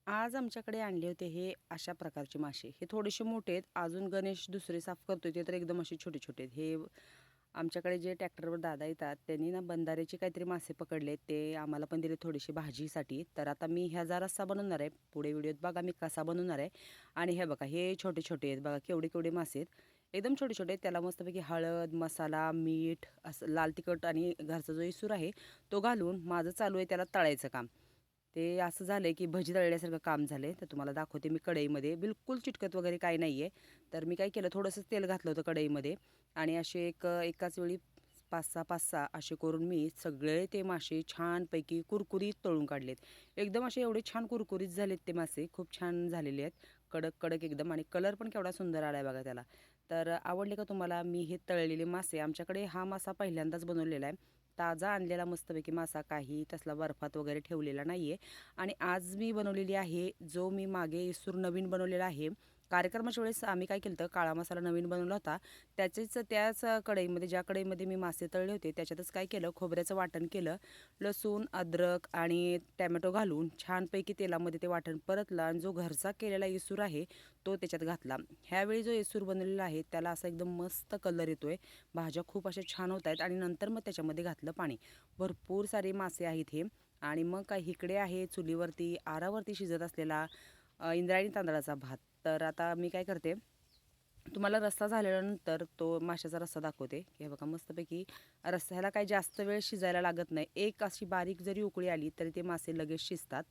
आज आमच्याकडे आणले होते हे अशा प्रकारचे मासे. हे थोडेसे मोठे आहेत. अजून गणेश दुसरे साफ करतोय ते तर एकदम असे छोटे-छोटे आहेत. हे आमच्याकडे जे ट्रॅक्टरवर दादा येतात त्यांनी ना बंधाऱ्याचे काहीतरी मासे पकडलेत. ते आम्हाला पण दिले थोडेसे भाजीसाठी. तर आता मी ह्याचा रस्सा बनवणार आहे. पुढे व्हिडिओत बघा मी कसा बनवणार आहे. आणि हे बघा हे छोटे-छोटे आहेत बघा केवढे-केवढे मासे आहेत. एकदम छोटे-छोटे आहेत. त्याला मस्तपैकी हळद, मसाला, मीठ असं लाल तिखट आणि घरचा जो इसूर आहे तो घालून माझं चालू आहे त्याला तळायचं काम. ते असं झालं की भजी तळल्यासारखं काम झालं तर तुम्हाला दाखवते मी कढईमध्ये. बिलकुल चिटकत वगैरे काही नाही आहे. तर मी काय केलं थोडंसंच तेल घातलं होतं कढईमध्ये आणि असे एकाच वेळी 5-6 असे करून मी सगळे ते मासे छानपैकी कुरकुरीत तळून काढलेत. एकदम असे एवढे छान कुरकुरीत झालेत ते मासे. खूप छान झालेले आहेत. कडक कडक एकदम आणि कलर पण केवढा सुंदर आला आहे बघा त्याला. तर आवडले का तुम्हाला मी हे तळलेले मासे? आमच्याकडे हा मासा पहिल्यांदाच बनवलेला आहे. ताजा आणलेला मस्तपैकी मासा, काही तसला बर्फात वगैरे ठेवलेला नाही आहे. आणि आज मी बनवलेली आहे जो मी मागे इसूर नवीन बनवलेला आहे. कार्यक्रमाच्या वेळेस आम्ही काय केलं होतं काळा मसाला नवीन बनवला होता. त्याच कढईमध्ये ज्या कढईमध्ये मी मासे तळले होते त्याच्यातच काय केलं खोबऱ्याचं वाटण केलं. लसूण, अद्रक आणि टॅमॅटो घालून छानपैकी तेलामध्ये ते वाटण परतलं आणि जो घरचा केलेला इसूर आहे तो त्याच्यात घातला. ह्यावेळी जो इसूर बनवलेला आहे त्याला असा एकदम मस्त कलर येतो आहे. भाज्या खूप अशा छान होत आहेत आणि नंतर मग त्याच्यामध्ये घातलं पाणी. भरपूर सारे मासे आहेत हे. आणि मग काय इकडे आहे चुलीवरती आरावरती शिजत असलेला इंद्रायणी तांदळाचा भात. तर आता मी काय करते तुम्हाला रस्सा झाल्यानंतर तो माशाचा रस्सा दाखवते. हे बघा मस्तपैकी रस्स्याला काही जास्त वेळ शिजायला लागत नाही. एक अशी बारीक जरी उकळी आली तरी ते मासे लगेच शिजतात.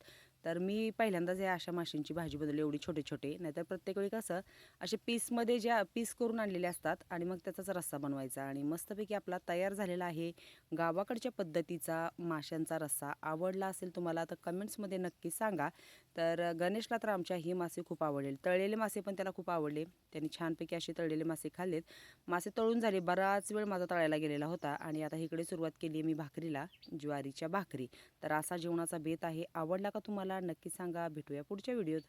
तर मी पहिल्यांदाच या अशा माशांची भाजी बनवली एवढी छोटे-छोटे. नाहीतर प्रत्येक वेळी कसं असे पीसमध्ये ज्या पीस करून आणलेले असतात आणि मग त्याचाच रस्सा बनवायचा आणि मस्तपैकी आपला तयार झालेला आहे गावाकडच्या पद्धतीचा माशांचा रस्सा. आवडला असेल तुम्हाला तर कमेंट्समध्ये नक्की सांगा. तर गणेशला तर आमच्या ही मासे खूप आवडले. तळलेले मासे पण त्याला खूप आवडले. त्यांनी छानपैकी असे तळलेले मासे खाल्लेत. मासे तळून झाले. बराच वेळ माझा तळायला गेलेला होता आणि आता इकडे सुरुवात केली आहे मी भाकरीला, ज्वारीच्या भाकरी. तर असा जेवणाचा बेत आहे. आवडला का तुम्हाला? नक्की सांगा. भेटूया पुढच्या व्हिडिओत.